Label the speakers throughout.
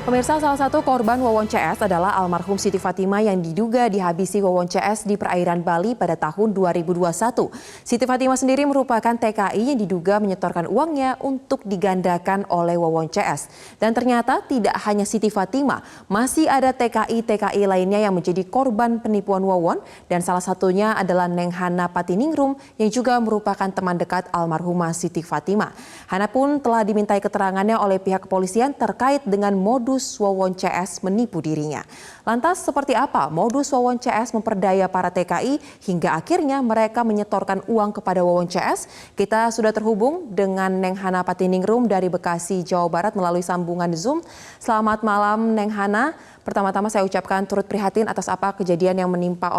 Speaker 1: Pemirsa, salah satu korban Wawon CS adalah almarhum Siti Fatimah yang diduga dihabisi Wawon CS di perairan Bali pada tahun 2021. Siti Fatimah sendiri merupakan TKI yang diduga menyetorkan uangnya untuk digandakan oleh Wawon CS. Dan ternyata tidak hanya Siti Fatimah, masih ada TKI-TKI lainnya yang menjadi korban penipuan Wawon, dan salah satunya adalah Neng Hana Patiningrum yang juga merupakan teman dekat almarhumah Siti Fatimah. Hana pun telah dimintai keterangannya oleh pihak kepolisian terkait dengan modus Wawon CS menipu dirinya. Lantas seperti apa modus Wawon CS memperdaya para TKI hingga akhirnya mereka menyetorkan uang kepada Wawon CS? Kita sudah terhubung dengan Neng Hana Patiningrum dari Bekasi, Jawa Barat melalui sambungan Zoom. Selamat malam Neng Hana. Pertama-tama saya ucapkan turut prihatin atas apa kejadian yang menimpa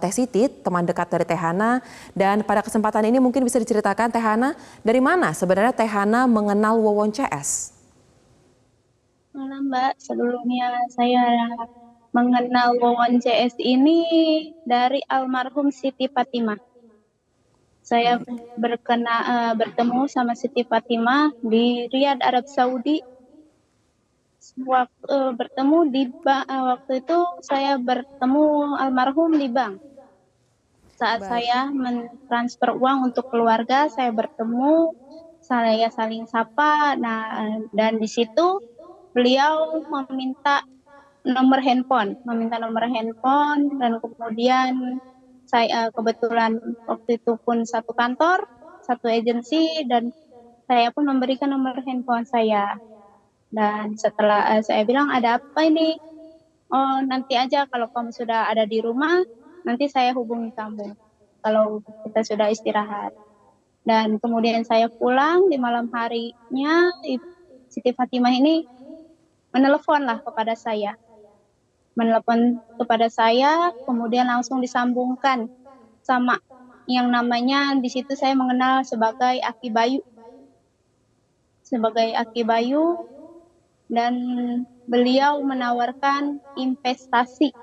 Speaker 1: Teh Siti, teman dekat dari Teh Hana. Dan pada kesempatan ini mungkin bisa diceritakan Teh Hana, dari mana sebenarnya Teh Hana mengenal Wawon CS?
Speaker 2: Malam Mbak, sebelumnya saya mengenal Wawon CS ini dari almarhum Siti Fatimah. Saya bertemu sama Siti Fatimah di Riyadh, Arab Saudi. Waktu itu saya bertemu almarhum di bank. Saat
Speaker 1: Baik.
Speaker 2: saya mentransfer uang untuk keluarga, saya bertemu, saya saling sapa. Nah, dan di situ beliau meminta nomor handphone, dan kemudian saya kebetulan waktu itu pun satu kantor, satu agensi, dan saya pun memberikan nomor handphone saya. Dan setelah saya bilang, ada apa ini? Oh, nanti aja kalau kamu sudah ada di rumah, nanti saya hubungi kamu kalau kita sudah istirahat. Dan kemudian saya pulang di malam harinya, Siti Fatimah ini menelepon kepada saya, kemudian langsung disambungkan sama yang namanya di situ saya mengenal sebagai Aki Bayu, dan beliau menawarkan investasi,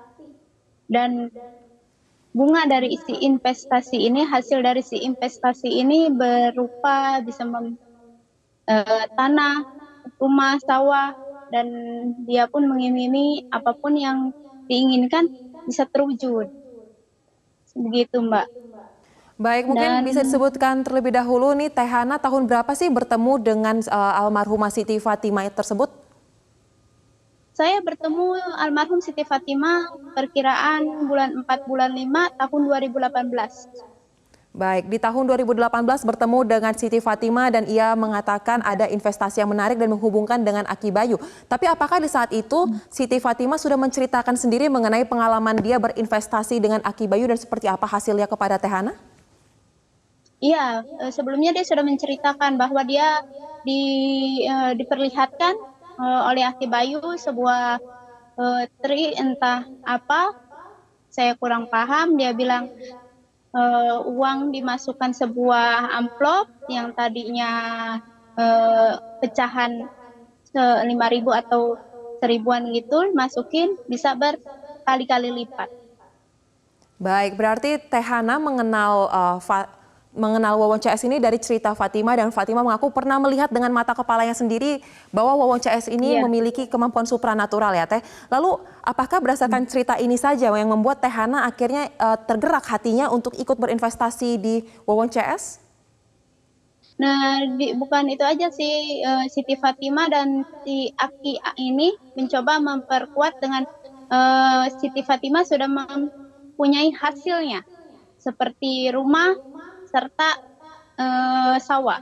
Speaker 2: dan bunga dari hasil dari si investasi ini berupa bisa tanah, rumah, sawah, dan dia pun mengimimi apapun yang diinginkan bisa terwujud. Begitu Mbak.
Speaker 1: Baik, mungkin
Speaker 2: Dan
Speaker 1: bisa disebutkan terlebih dahulu nih Teh Hana tahun berapa sih bertemu dengan almarhumah Siti Fatimah tersebut?
Speaker 2: saya bertemu almarhum Siti Fatimah perkiraan bulan 4 bulan 5 tahun 2018.
Speaker 1: Baik, di tahun 2018 bertemu dengan Siti Fatimah dan ia mengatakan ada investasi yang menarik dan menghubungkan dengan Aki Bayu. Tapi apakah di saat itu Siti Fatimah sudah menceritakan sendiri mengenai pengalaman dia berinvestasi dengan Aki Bayu dan seperti apa hasilnya kepada Teh Hana?
Speaker 2: Iya, sebelumnya dia sudah menceritakan bahwa dia diperlihatkan oleh Aki Bayu sebuah tri entah apa, saya kurang paham. Dia bilang uang dimasukkan sebuah amplop yang tadinya pecahan 5.000 atau 1.000-an gitu, masukin bisa berkali-kali lipat.
Speaker 1: Baik, berarti Teh Hana mengenal Wawon CS ini dari cerita Fatimah, dan Fatimah mengaku pernah melihat dengan mata kepalanya sendiri bahwa Wawon CS ini
Speaker 2: Iya.
Speaker 1: memiliki kemampuan supranatural ya Teh. Lalu apakah berdasarkan cerita ini saja yang membuat Teh Hana akhirnya tergerak hatinya untuk ikut berinvestasi di Wawon CS?
Speaker 2: Nah, bukan itu aja sih, Siti Fatimah dan si Aki ini mencoba memperkuat dengan Siti Fatimah sudah mempunyai hasilnya seperti rumah serta sawah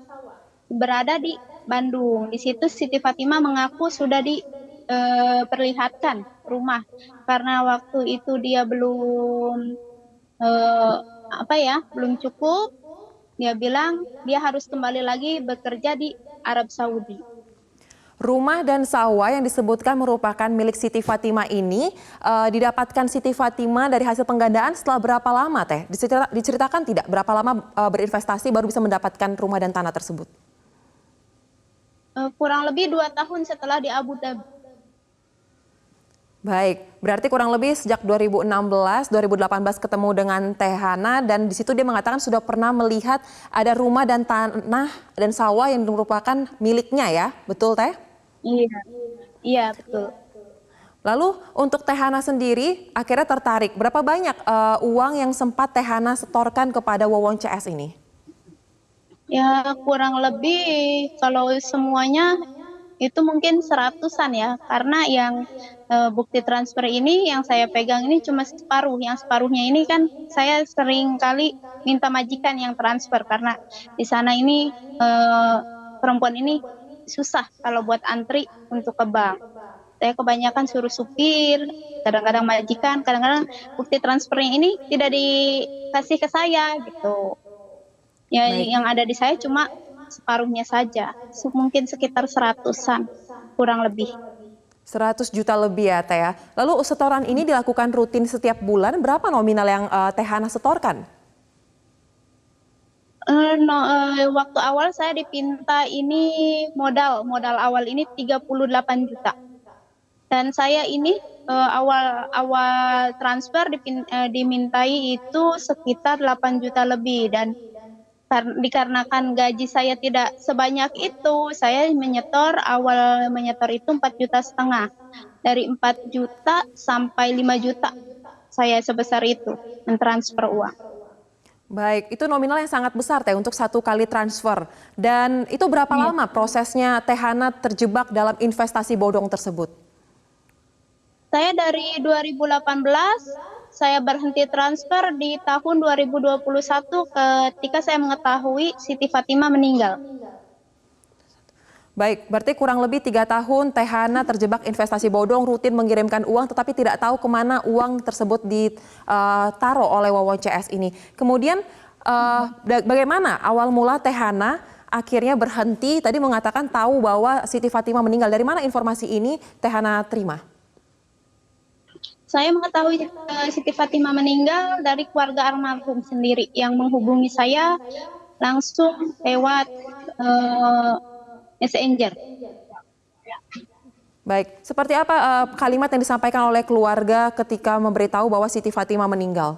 Speaker 2: berada di Bandung. Di situ Siti Fatimah mengaku sudah diperlihatkan rumah karena waktu itu dia belum belum cukup. Dia bilang dia harus kembali lagi bekerja di Arab Saudi.
Speaker 1: Rumah dan sawah yang disebutkan merupakan milik Siti Fatimah ini didapatkan Siti Fatimah dari hasil penggandaan setelah berapa lama Teh? Diceritakan tidak berapa lama berinvestasi baru bisa mendapatkan rumah dan tanah tersebut?
Speaker 2: Kurang lebih 2 tahun setelah di Abu Dhabi.
Speaker 1: Baik, berarti kurang lebih sejak 2016, 2018 ketemu dengan Teh Hana, dan di situ dia mengatakan sudah pernah melihat ada rumah dan tanah dan sawah yang merupakan miliknya ya, betul Teh?
Speaker 2: Iya, iya betul.
Speaker 1: Lalu untuk Tehana sendiri akhirnya tertarik. Berapa banyak uang yang sempat Tehana setorkan kepada Wawon CS ini?
Speaker 2: Ya kurang lebih kalau semuanya itu mungkin seratusan ya, karena yang bukti transfer ini yang saya pegang ini cuma separuh. Yang separuhnya ini kan saya sering kali minta majikan yang transfer karena di sana ini perempuan ini susah kalau buat antri untuk ke bank. Saya kebanyakan suruh supir, kadang-kadang majikan, kadang-kadang bukti transfernya ini tidak dikasih ke saya gitu. Ya,
Speaker 1: Baik,
Speaker 2: yang ada di saya cuma separuhnya saja, mungkin sekitar seratusan, kurang lebih.
Speaker 1: 100 juta lebih ya Teh ya. Lalu setoran ini dilakukan rutin setiap bulan, berapa nominal yang Tehana setorkan?
Speaker 2: Waktu awal saya dipinta ini modal awal ini 38 juta. Dan saya ini awal transfer dimintai itu sekitar 8 juta lebih dan dikarenakan gaji saya tidak sebanyak itu, saya awal menyetor itu 4,5 juta. Dari 4 juta sampai 5 juta saya sebesar itu mentransfer uang.
Speaker 1: Baik, itu nominal yang sangat besar Teh untuk satu kali transfer. Dan itu berapa
Speaker 2: Iya.
Speaker 1: lama prosesnya Tehana terjebak dalam investasi bodong tersebut?
Speaker 2: Saya dari 2018, saya berhenti transfer di tahun 2021 ketika saya mengetahui Siti Fatimah meninggal.
Speaker 1: Baik, berarti kurang lebih 3 tahun Tehana terjebak investasi bodong, rutin mengirimkan uang tetapi tidak tahu kemana uang tersebut ditaruh oleh Wawon CS ini. Kemudian bagaimana awal mula Tehana akhirnya berhenti, tadi mengatakan tahu bahwa Siti Fatimah meninggal. Dari mana informasi ini Tehana terima?
Speaker 2: Saya mengetahui Siti Fatimah meninggal dari keluarga almarhum sendiri yang menghubungi saya langsung lewat messenger.
Speaker 1: Baik, seperti apa kalimat yang disampaikan oleh keluarga ketika memberitahu bahwa Siti Fatimah meninggal?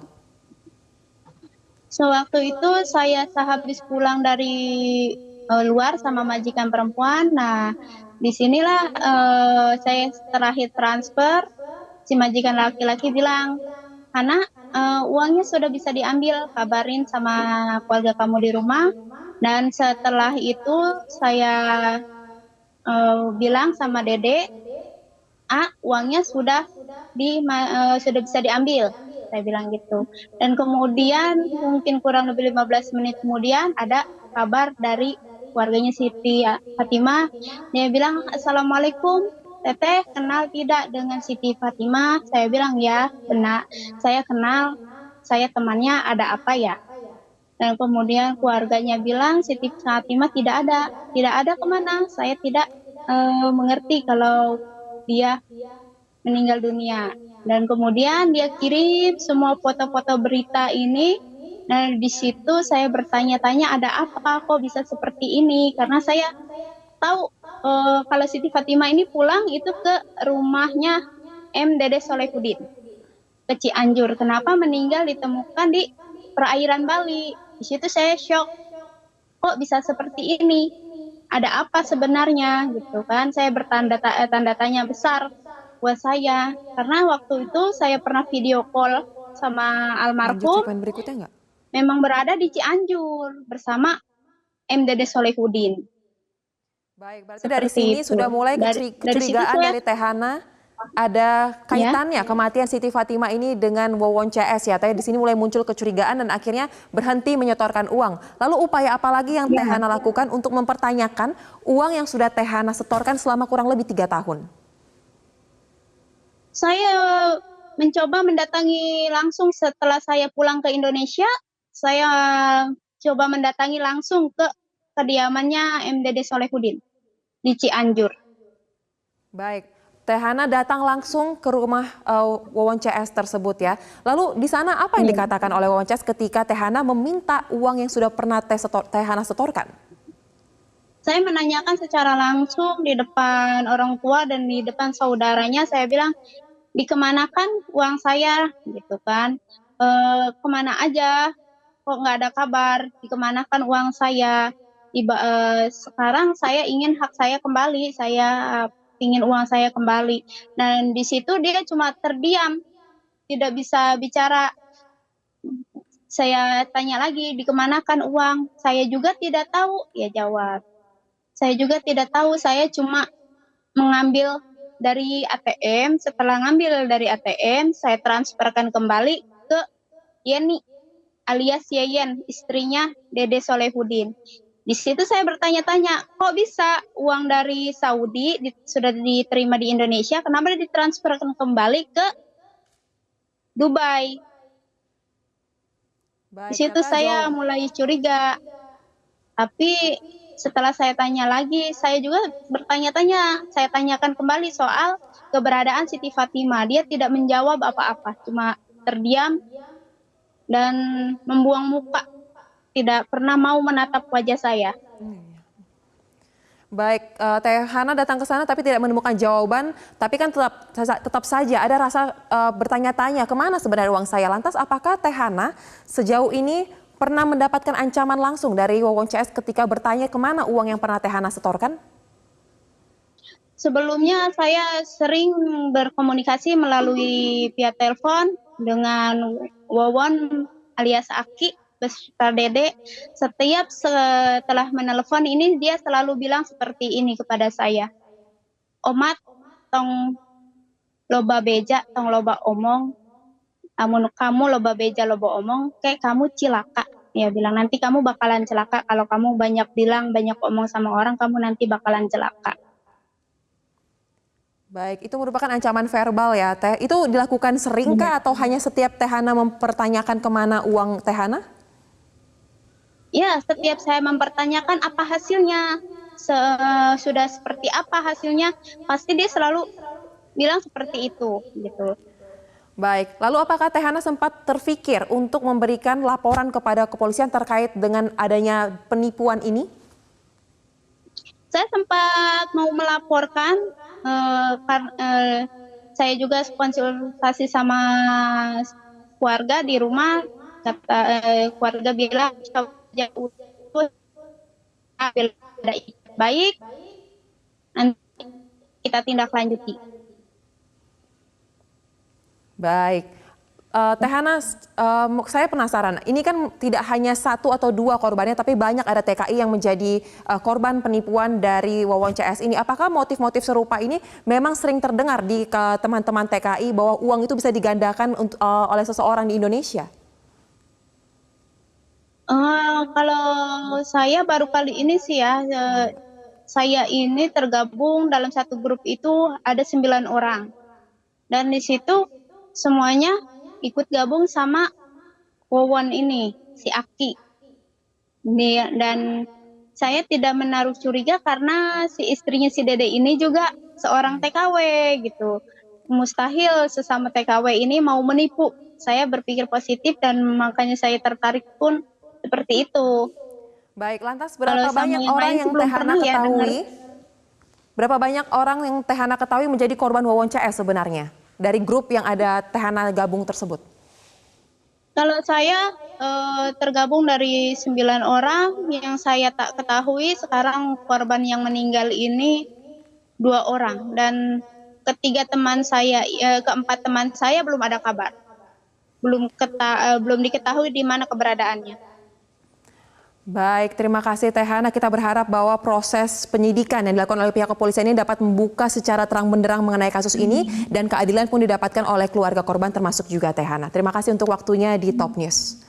Speaker 2: Sewaktu itu saya sehabis pulang dari luar sama majikan perempuan. Nah, disinilah saya terakhir transfer. Si majikan laki-laki bilang, "Hana, uangnya sudah bisa diambil, kabarin sama keluarga kamu di rumah." Dan setelah itu saya bilang sama Dede, uangnya sudah bisa diambil. Saya bilang gitu. Dan kemudian mungkin kurang lebih 15 menit kemudian ada kabar dari keluarganya Siti Fatimah. Dia bilang, "Assalamualaikum, Teteh kenal tidak dengan Siti Fatimah?" Saya bilang, "Ya, benar. Saya kenal. Saya temannya, ada apa ya?" Dan kemudian keluarganya bilang Siti Fatimah tidak ada. Tidak ada kemana? Saya tidak mengerti kalau dia meninggal dunia. Dan kemudian dia kirim semua foto-foto berita ini. Dan di situ saya bertanya-tanya ada apa kok bisa seperti ini? Karena saya tahu kalau Siti Fatimah ini pulang itu ke rumahnya Dede Solehudin ke Cianjur. Kenapa meninggal ditemukan di perairan Bali? Di situ saya shock. Kok bisa seperti ini? Ada apa sebenarnya gitu kan? Saya tanda tanya besar buat saya karena waktu itu saya pernah video call sama
Speaker 1: Lanjut
Speaker 2: almarhum,
Speaker 1: segmen berikutnya nggak?
Speaker 2: memang berada di Cianjur bersama Dede Solehudin.
Speaker 1: Baik, berarti dari
Speaker 2: Seperti
Speaker 1: sini
Speaker 2: itu.
Speaker 1: sudah mulai
Speaker 2: Dari situ
Speaker 1: kecurigaan
Speaker 2: saya
Speaker 1: dari Tehana ada
Speaker 2: ya,
Speaker 1: kaitannya kematian Siti Fatimah ini dengan Wawon CS ya. Teh di sini mulai muncul kecurigaan dan akhirnya berhenti menyetorkan uang. Lalu upaya apa lagi yang
Speaker 2: ya.
Speaker 1: Tehana lakukan untuk mempertanyakan uang yang sudah Tehana setorkan selama kurang lebih 3 tahun?
Speaker 2: Saya mencoba mendatangi langsung setelah saya pulang ke Indonesia. Saya coba mendatangi langsung ke kediamannya Dede Solehudin di Cianjur.
Speaker 1: Baik, Tehana datang langsung ke rumah Wawon CS tersebut ya. Lalu di sana apa yang dikatakan oleh Wawon CS ketika Tehana meminta uang yang sudah pernah Tehana setorkan?
Speaker 2: Saya menanyakan secara langsung di depan orang tua dan di depan saudaranya. Saya bilang, "Dikemanakan uang saya?" Gitu kan. "Kemana aja? Kok nggak ada kabar? Dikemanakan uang saya? Sekarang saya ingin hak saya kembali. Saya ingin uang saya kembali. Dan di situ dia cuma terdiam, tidak bisa bicara. Saya tanya lagi, dikemanakan uang? Saya juga tidak tahu. Ya jawab. Saya juga tidak tahu, saya cuma mengambil dari ATM. Setelah ngambil dari ATM, saya transferkan kembali ke Yeni alias Yeyen, istrinya Dede Solehudin. Di situ saya bertanya-tanya, kok bisa uang dari Saudi sudah diterima di Indonesia, kenapa ditransferkan kembali ke Dubai? Di
Speaker 1: Baik,
Speaker 2: situ
Speaker 1: Kakak
Speaker 2: saya
Speaker 1: jawab.
Speaker 2: mulai curiga. Tapi setelah saya tanya lagi, saya juga bertanya-tanya. Saya tanyakan kembali soal keberadaan Siti Fatimah. Dia tidak menjawab apa-apa, cuma terdiam dan membuang muka. Tidak pernah mau menatap wajah saya.
Speaker 1: Baik, Teh Hana datang ke sana tapi tidak menemukan jawaban, tapi kan tetap saja ada rasa bertanya-tanya kemana sebenarnya uang saya. Lantas apakah Teh Hana sejauh ini pernah mendapatkan ancaman langsung dari Wawon CS ketika bertanya kemana uang yang pernah Teh Hana setorkan?
Speaker 2: Sebelumnya saya sering berkomunikasi melalui via telepon dengan Wawon alias Aki beserta Dede. Setiap setelah menelepon ini dia selalu bilang seperti ini kepada saya. Omat tong loba beja tong loba omong. Amun kamu loba beja loba omong kayak kamu cilaka. Ya bilang nanti kamu bakalan celaka kalau kamu banyak bilang, banyak omong sama orang, kamu nanti bakalan celaka.
Speaker 1: Baik, itu merupakan ancaman verbal ya Teh. Itu dilakukan seringkah atau hanya setiap Teh Hana mempertanyakan kemana uang Teh Hana?
Speaker 2: Ya, setiap saya mempertanyakan apa hasilnya, sudah seperti apa hasilnya, pasti dia selalu bilang seperti itu, gitu.
Speaker 1: Baik, lalu apakah Teh Hana sempat terfikir untuk memberikan laporan kepada kepolisian terkait dengan adanya penipuan ini?
Speaker 2: Saya sempat mau melaporkan, saya juga konsultasi sama keluarga di rumah, kata keluarga bilang jauh ada baik, nanti kita tindak lanjuti.
Speaker 1: Baik, Teh Hana, saya penasaran. Ini kan tidak hanya satu atau dua korbannya, tapi banyak ada TKI yang menjadi korban penipuan dari Wawon CS ini. Apakah motif-motif serupa ini memang sering terdengar di teman-teman TKI bahwa uang itu bisa digandakan oleh seseorang di Indonesia?
Speaker 2: Kalau saya baru kali ini sih ya, saya ini tergabung dalam satu grup itu ada 9 orang. Dan di situ semuanya ikut gabung sama Wawon ini, si Aki. Dan saya tidak menaruh curiga karena si istrinya si Dede ini juga seorang TKW gitu. Mustahil sesama TKW ini mau menipu. Saya berpikir positif dan makanya saya tertarik pun seperti itu.
Speaker 1: Baik, lantas
Speaker 2: Kalau
Speaker 1: berapa
Speaker 2: sama
Speaker 1: banyak
Speaker 2: yang
Speaker 1: orang
Speaker 2: lain
Speaker 1: yang
Speaker 2: sih belum
Speaker 1: Teh Hana
Speaker 2: pernah ya dengar.
Speaker 1: ketahui? Berapa banyak orang yang Teh Hana ketahui menjadi korban Wawon CS sebenarnya dari grup yang ada Teh Hana gabung tersebut?
Speaker 2: Kalau saya tergabung dari 9 orang, yang saya tak ketahui sekarang korban yang meninggal ini 2 orang, dan ketiga teman saya, keempat teman saya belum ada kabar, belum diketahui di mana keberadaannya.
Speaker 1: Baik, terima kasih Teh Hana. Kita berharap bahwa proses penyidikan yang dilakukan oleh pihak kepolisian ini dapat membuka secara terang benderang mengenai kasus ini dan keadilan pun didapatkan oleh keluarga korban termasuk juga Teh Hana. Terima kasih untuk waktunya di Top News.